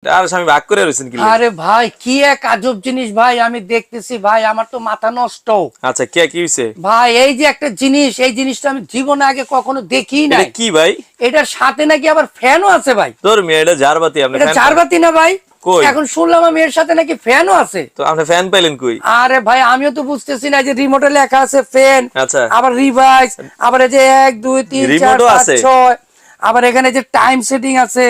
আর স্বামী ভাগ করে রয়েছেন কি? আরে ভাই কি এক আজব জিনিস ভাই, আমি দেখতেছি ভাই, আমার তো মাথা নষ্ট। আচ্ছা কি হইছে ভাই এই যে একটা জিনিস, এই জিনিসটা আমি জীবনে আগে কখনো দেখি না। এটা কি ভাই? এটার সাথে নাকি আবার ফ্যানও আছে ভাই। তোর মেয়ে এটা ঝাড়বাতি, আপনি এটা ফ্যান ঝাড়বাতি না ভাই? কই? এখন শুনলাম আমি এর সাথে নাকি ফ্যানও আছে। তো আপনি ফ্যান পাইলেন কই? আরে ভাই আমিও তো বুঝতেছি না, যে রিমোটে লেখা আছে ফ্যান, আচ্ছা আবার রিভাইস, আবার এই যে 1 2 3 4 রিমোটও 5 আছে? 6, আবার এখানে যে টাইম সেটিং আছে,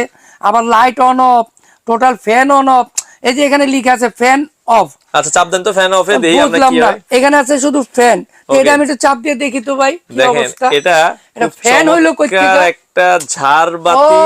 আবার light on of, total fan on of, এই যে এখানে লেখা আছে ফ্যান অফ। আচ্ছা চাপ দেন তো ফ্যান অফে, দেই আমরা বুঝলাম কি না, হয়। এখানে আছে শুধু ফ্যান। এটা আমি একটু চাপ দিয়ে দেখি তো ভাই কি দেখেন অবস্থা। এটা এটা খুব ফ্যান হইলো কই চমৎকার থেকে? একটা ঝাড়বাতি,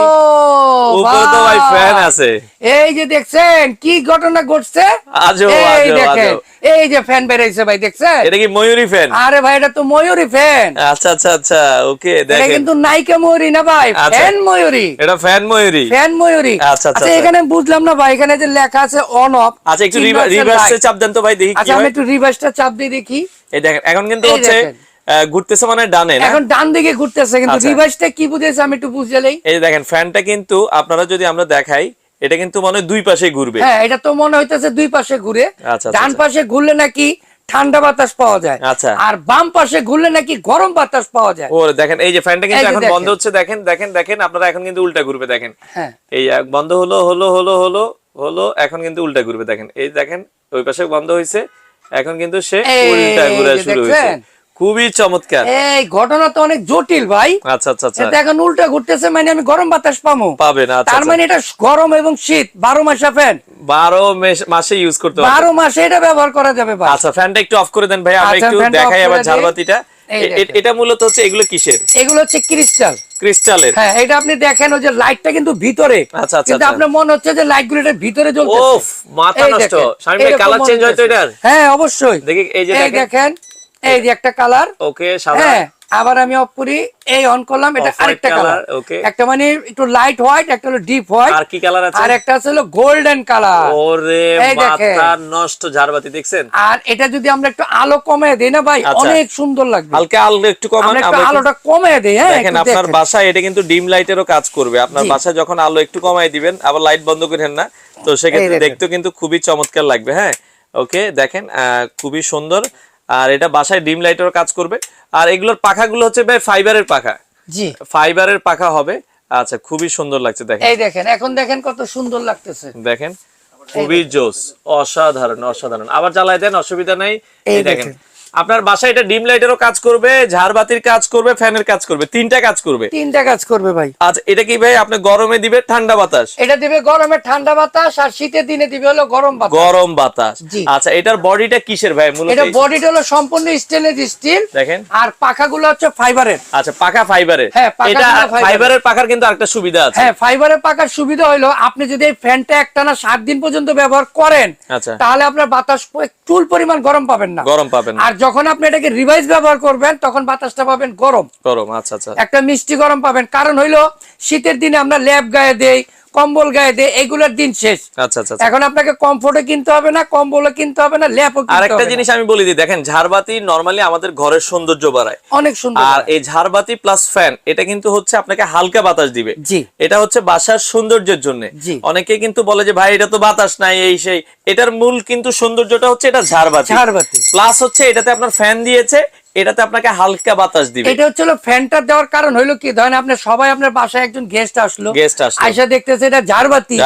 ও উপরে তো ভাই ফ্যান আছে। এই যে দেখছেন কি ঘটনা ঘটছে, আজব এই আজব দেখেন, আজব। এই যে ফ্যান বেরাইছে ভাই, দেখছেন? এটা কি ময়ূরী ফ্যান? আরে ভাই এটা তো ময়ূরী ফ্যান। আচ্ছা আচ্ছা আচ্ছা ওকে এটা দেখেন কিন্তু নায়িকা ময়ূরী না ভাই, আচ্ছা। ফ্যান ময়ূরী। এটা ফ্যান ময়ূরী। ফ্যান ময়ূরী। আচ্ছা, আচ্ছা, আচ্ছা এখানে বুঝলাম না ভাই, এখানে যে লেখা আছে অন অফ। আচ্ছা একটু রিভার্সে চাপ দেন তো ভাই, দেখি কি আচ্ছা আমি হয়। একটু রিভার্সটা চাপ দিয়ে দেখি। এই দেখেন এখন কিন্তু এই হচ্ছে দেখেন। ঘুরতেছে মানে ডানে না? এখন ডান দিকে ঘুরতেছে, কিন্তু আচ্ছা। রিভার্সটা কি বুঝেছে আমি একটু বুঝলেই। এই দেখেন ফ্যানটা কিন্তু আপনারা যদি আমরা দেখাই, এটা কিন্তু মানে দুই পাশে ঘুরবে। হ্যাঁ এটা তো মনে হইতেছে দুই পাশে ঘুরে। আচ্ছা, ডান আচ্ছা। পাশে ঘুরলে নাকি ঠান্ডা বাতাস পাওয়া যায়, আচ্ছা। আর বাম পাশে ঘুরলে নাকি গরম বাতাস পাওয়া যায়। ও দেখেন এই যে ফ্যানটা কিন্তু এই যে এখন দেখেন। বন্ধ হচ্ছে, দেখেন দেখেন দেখেন আপনারা এখন কিন্তু উল্টা ঘুরবে দেখেন। হ্যাঁ এই বন্ধ হলো হলো হলো হলো হলো, এখন কিন্তু উল্টা ঘুরবে দেখেন। এই দেখেন ওই পাশে বন্ধ হয়েছে, এখন কিন্তু সে এই উল্টা ঘুরে যে শুরু হয়েছে। দেখছেন? খুবই চমৎকার। এই ঘটনা তো অনেক জটিল ভাই। আচ্ছা আচ্ছা আচ্ছা এটা এখন উল্টা ঘুরতেছে মানে আমি গরম বাতাস পাবো। পাবেন। আচ্ছা তার আচ্ছা। মানে এটা গরম এবং শীত 12 মাসে ফ্যান, 12 মাসে ইউজ করতে পারবেন। 12 মাসে এটা ব্যবহার করা যাবে ভাই। আচ্ছা ফ্যানটা একটু অফ করে দেন ভাই, আমরা আচ্ছা, একটু ফ্যানটা অফ দেখাই করে আবার দিই। ঝাড়বাতিটা। এই দেখেন। এটা মূলত হচ্ছে এগুলো কিসের? এগুলো হচ্ছে ক্রিস্টাল। ক্রিস্টালের। হ্যাঁ এটা আপনি দেখেন ওই যে লাইটটা কিন্তু ভিতরে, আচ্ছা আচ্ছা কিন্তু আচ্ছা। আপনার মনে হচ্ছে যে লাইট গুলো এটার ভিতরে জ্বলতেছে। ওফ মাথা এই নষ্ট। দেখেন, স্বামী ভাই এরকম কালার মনে চেঞ্জ হয় তো হচ্ছে। এটার? হ্যাঁ অবশ্যই। দেখি এই যে এই দেখেন, এই যে একটা কালার। ওকে সাদা। হ্যাঁ আবার আমি অফ করি, এই অন করলাম, এটা Off white আরেকটা কালার। color, okay. একটা মানে একটু লাইট হোয়াইট, একটা হলো ডিপ হোয়াইট, আর কি কালার আছে? আর একটা আছে হলো গোল্ডেন কালার। ওরে এই দেখেন। মাথা নষ্ট ঝাড়বাতি দেখছেন? আর এটা যদি আমরা একটু আলো কমায় দেই না ভাই, আচ্ছা। অনেক সুন্দর লাগবে। হালকা আলো একটু কমান, আমরা একটু আমরা একটু- আলোটা কমায় দেই। হ্যাঁ দেখেন একটু আপনার দেখেন। বাসায় এটা কিন্তু ডিম লাইটেরও কাজ করবে। আপনার জি। বাসায় যখন আলো একটু কমাই দিবেন, আবার লাইট বন্ধ করেন না, তো সেক্ষেত্রে দেখেন। দেখতে কিন্তু খুবই চমৎকার লাগবে। হ্যাঁ ওকে দেখেন খুবই সুন্দর। আর এটা বাসায় ডিম লাইটেরও কাজ করবে। আর এগুলোর পাখাগুলো হচ্ছে ভাই ফাইবারের পাখা, জি ফাইবারের পাখা হবে। আচ্ছা খুবই সুন্দর লাগছে দেখেন। এই দেখেন, এখন দেখেন কত সুন্দর লাগতেছে। দেখেন খুবই জোস, অসাধারণ অসাধারণ। আবার জ্বালায় দেন, অসুবিধা নাই। এই এই দেখেন দেখেন। আপনার বাসায় এটা ডিম লাইটেরও কাজ করবে, ঝাড়বাতির কাজ করবে, ফ্যানের কাজ করবে, তিনটা কাজ করবে। তিনটা কাজ করবে ভাই। আচ্ছা এটা কি ভাই আপনি গরমে দিবে ঠান্ডা বাতাস? এটা দিবে গরমে ঠান্ডা বাতাস, আর শীতের দিনে দিবে হলো গরম বাতাস। গরম বাতাস। জি। আচ্ছা এটার বডিটা কিসের ভাই মূলত? এটা বডিটা হলো সম্পূর্ণ স্টেনলেস স্টিল। দেখেন। আর পাখাগুলো হচ্ছে ফাইবারের। আচ্ছা পাখা ফাইবারের। হ্যাঁ, পাখাগুলো এটা ফাইবারের। ফাইবারের পাখার কিন্তু আরেকটা সুবিধা আছে। হ্যাঁ ফাইবারের পাখার সুবিধা হলো আপনি যদি এই ফ্যানটা একটানা 7 দিন পর্যন্ত ব্যবহার করেন, আচ্ছা। তাহলে আপনার বাতাস চুল পরিমাণ গরম পাবেন না। গরম পাবেন না। আর যখন আপনি এটাকে রিভাইস ব্যবহার করবেন, তখন বাতাসটা পাবেন গরম। গরম আচ্ছা আচ্ছা। একটা মিষ্টি গরম পাবেন। কারণ হইলো শীতের দিনে আমরা ল্যাপ গায়ে দেই, কম্বল গায়ে দেই, এগুলোর দিন শেষ। আচ্ছা আচ্ছা আচ্ছা। এখন আপনাকে কমফোর্টও কিনতে হবে না, কম্বলও কিনতে হবে না, ল্যাপও কিনতে হবে না। আরেকটা জিনিস আমি বলি দিই, দেখেন ঝাড়বাতি নরমালি আমাদের ঘরের সৌন্দর্য বাড়ায় অনেক সুন্দর। আর এই ঝাড়বাতি প্লাস ফ্যান এটা কিন্তু হচ্ছে আপনাকে হালকা বাতাস দিবে। জি। এটা হচ্ছে বাসার সৌন্দর্যের জন্য। জি। অনেকে কিন্তু বলে যে ভাই এটা তো বাতাস নাই এই সেই, এটার মূল কিন্তু সৌন্দর্যটা হচ্ছে এটা ঝাড়বাতি। ঝাড়বাতি। প্লাস হচ্ছে এটাতে আপনার ফ্যান দিয়েছে, এটাতে আপনাকে হালকা বাতাস দিবে। এটা হচ্ছে হলো ফ্যানটা দেওয়ার কারণ হইলো কি, ধরেন আপনি সবাই আপনার বাসায় একজন গেস্ট আসলো, আইসা দেখতেছে এটা ঝাড়বাতি,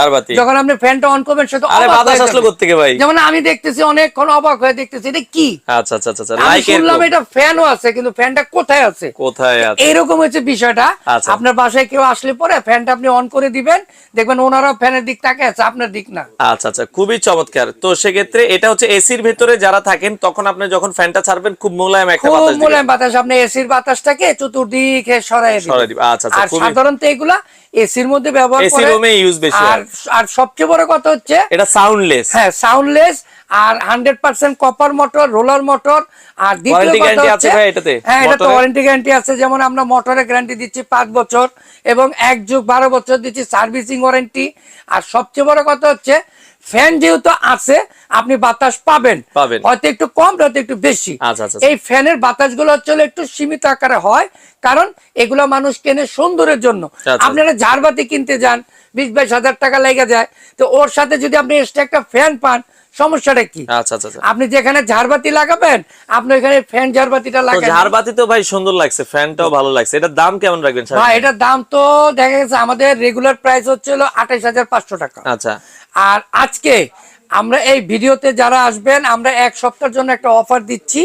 যখন আপনি ফ্যানটা অন করবেন সে তো আরে অবাক বাতাস হয়ে আসলো যাবে। কোত্থেকে ভাই? যেমন আমি দেখতেছি অনেকক্ষণ অবাক হয়ে দেখতেছি এটা কি। আচ্ছা আচ্ছা আচ্ছা। আমি লাইক শুনলাম এটা ফ্যানও আছে, কিন্তু ফ্যানটা কোথায় আছে? কোথায় আছে? এইরকম হচ্ছে বিষয়টা। আচ্ছা। আপনার বাসায় কেউ আসলে পরে ফ্যানটা আপনি অন করে দিবেন, দেখবেন ওনারাও ফ্যানের দিক তাকিয়ে আছে, আপনার দিক না। আচ্ছা আচ্ছা খুবই চমৎকার। তো সেক্ষেত্রে এটা হচ্ছে এসির ভিতরে যারা থাকেন, তখন আপনি যখন ফ্যানটা ছাড়বেন খুব মোলায়েম একটা খুব বাতাস দিবে। মোলায়েম বাতাস, আপনি এসির বাতাসটাকে চতুর্দিকে সরায় সরায় দিবেন। দিবে। আচ্ছা আচ্ছা আর খুবই সাধারণত এগুলা এসির মধ্যে ব্যবহার এসি করে। রুমে ইউজ বেশি আর হয়। আর সবচেয়ে বড় কথা হচ্ছে এটা সাউন্ডলেস। হ্যাঁ সাউন্ডলেস, আর 100% কপার মোটর, রোলার মোটর। আর দ্বিতীয় ওয়ারেন্টি কথা গ্যারান্টি হচ্ছে আছে ভাই এটাতে? হ্যাঁ এটা তো মোটরে? ওয়ারেন্টি গ্যারান্টি আছে। যেমন আমরা মোটরের গ্যারান্টি দিচ্ছি 5 বছর এবং 1 যুগ 12 বছর দিচ্ছি সার্ভিসিং ওয়ারেন্টি। আর সবচেয়ে বড় কথা হচ্ছে ফ্যান যেহেতু আছে আপনি বাতাস পাবেন, হয়তো একটু কম হয়তো একটু বেশি। এই ফ্যানের বাতাসগুলো হচ্ছে একটু সীমিত আকারে হয়, কারণ এগুলো মানুষ কেনে সৌন্দর্যের জন্য। আপনারা ঝাড়বাতি কিনতে যান 20-22 হাজার টাকা লেগে যায়, তো ওর সাথে যদি আপনি এক্সট্রা একটা ফ্যান পান সমস্যাটা কি? আপনি যেখানে ঝাড়বাতি লাগাবেন আপনি ওখানে ফ্যান ঝাড়বাতিটা লাগাবেন। ঝাড়বাতি তো ভাই সুন্দর লাগছে, ফ্যানটাও ভালো লাগছে, এটার দাম কেমন রাখবেন ভাই? এটার দাম তো দেখা গেছে আমাদের রেগুলার প্রাইস হচ্ছে 28,500 টাকা। আচ্ছা, আর আজকে আমরা এই ভিডিওতে যারা আসবেন আমরা এক সপ্তাহের জন্য একটা অফার দিচ্ছি।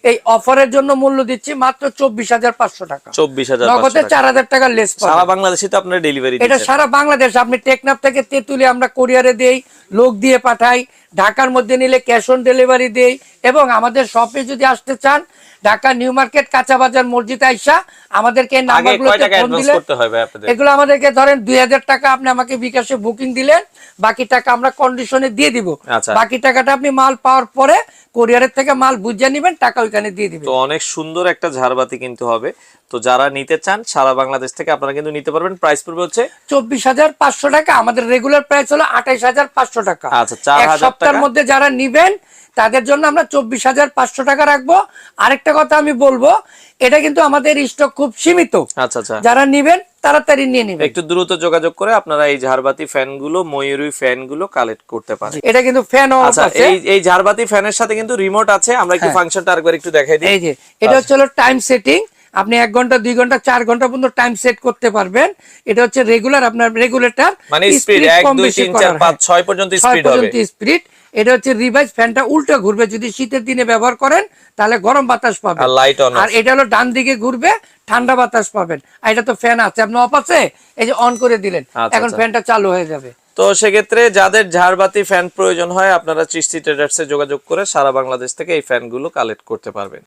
এই অফারের জন্য মূল্য দিচ্ছি মাত্র 24,500 টাকা। 24,500 নগদে 4,000 টাকা লেস পাবেন। সারা বাংলাদেশে তো আপনারা ডেলিভারি দিচ্ছেন? এটা সারা বাংলাদেশ। আপনি টেকনাফ থেকে তেতুলি আমরা কুরিয়ারে দেই, লোক দিয়ে পাঠাই। ঢাকার মধ্যে নিলে ক্যাশ অন ডেলিভারি দেই। এবং আমাদের শপে যদি আসতে চান ঢাকা নিউ মার্কেট কাঁচা বাজার মসজিদ আইসা আমাদেরকে নাম্বারগুলোতে ফোন দিলে এগুলো আমাদেরকে ধরেন 2,000 টাকা আপনি আমাকে বিকাশে বুকিং দিলেন, বাকি টাকা আমরা কন্ডিশনে দিয়ে দিব। বাকি টাকাটা আপনি মাল পাওয়ার পরে কুরিয়ারের থেকে মাল বুঝে নেবেন, টাকা ওইখানে দিয়ে দিবেন। তো অনেক সুন্দর একটা ঝাড়বাতি কিন্তু হবে। তো যারা নিতে চান সারা বাংলাদেশ থেকে আপনারা কিন্তু নিতে পারবেন। প্রাইস পড়বে হচ্ছে 24,500 টাকা। আমাদের রেগুলার প্রাইস হলো 28,500 টাকা। আচ্ছা, 4,000 টাকা। সপ্তাহের মধ্যে যারা নিবেন তাদের জন্য আমরা 24,500 টাকা রাখবো। আরেকটা কথা আমি বলবো, এটা কিন্তু আমাদের স্টক খুব সীমিত। আচ্ছা, যারা নিবেন তাড়াতাড়ি নিয়ে নেবেন। একটু দ্রুত যোগাযোগ করে আপনারা এই ঝাড়বাতি ফ্যানগুলো, ময়ূরী ফ্যানগুলো কালেক্ট করতে পারেন। এটা কিন্তু ফ্যান আছে। এই ঝাড়বাতি ফ্যানের সাথে কিন্তু রিমোট আছে। আমরা একটু ফাংশনটা আরেকবার একটু দেখাই দিই। এই যে এটা হচ্ছে টাইম সেটিং। আপনি 1 ঘন্টা 2 ঘন্টা 4 ঘন্টা পর্যন্ত টাইম সেট করতে পারবেন। এটা হচ্ছে রেগুলার আপনার রেগুলেটর, মানে স্পিড 1 2 3 4 5 6 পর্যন্ত স্পিড হবে। স্পিড। এটা হচ্ছে রিভাইজ, ফ্যানটা উল্টো ঘুরবে। যদি শীতের দিনে ব্যবহার করেন তাহলে গরম বাতাস পাবেন, আর এটা হলো ডান দিকে ঘুরবে, ঠান্ডা বাতাস পাবেন। আর এটা তো ফ্যান আছে, আপনি অফ আছে, এই যে অন করে দিলেন, এখন ফ্যানটা চালু হয়ে যাবে। তো সেক্ষেত্রে যাদের ঝাড়বাতি ফ্যান প্রয়োজন হয় আপনারা চিশতি ট্রেডার্সে যোগাযোগ করে সারা বাংলাদেশ থেকে এই ফ্যানগুলো কালেক্ট করতে পারবেন।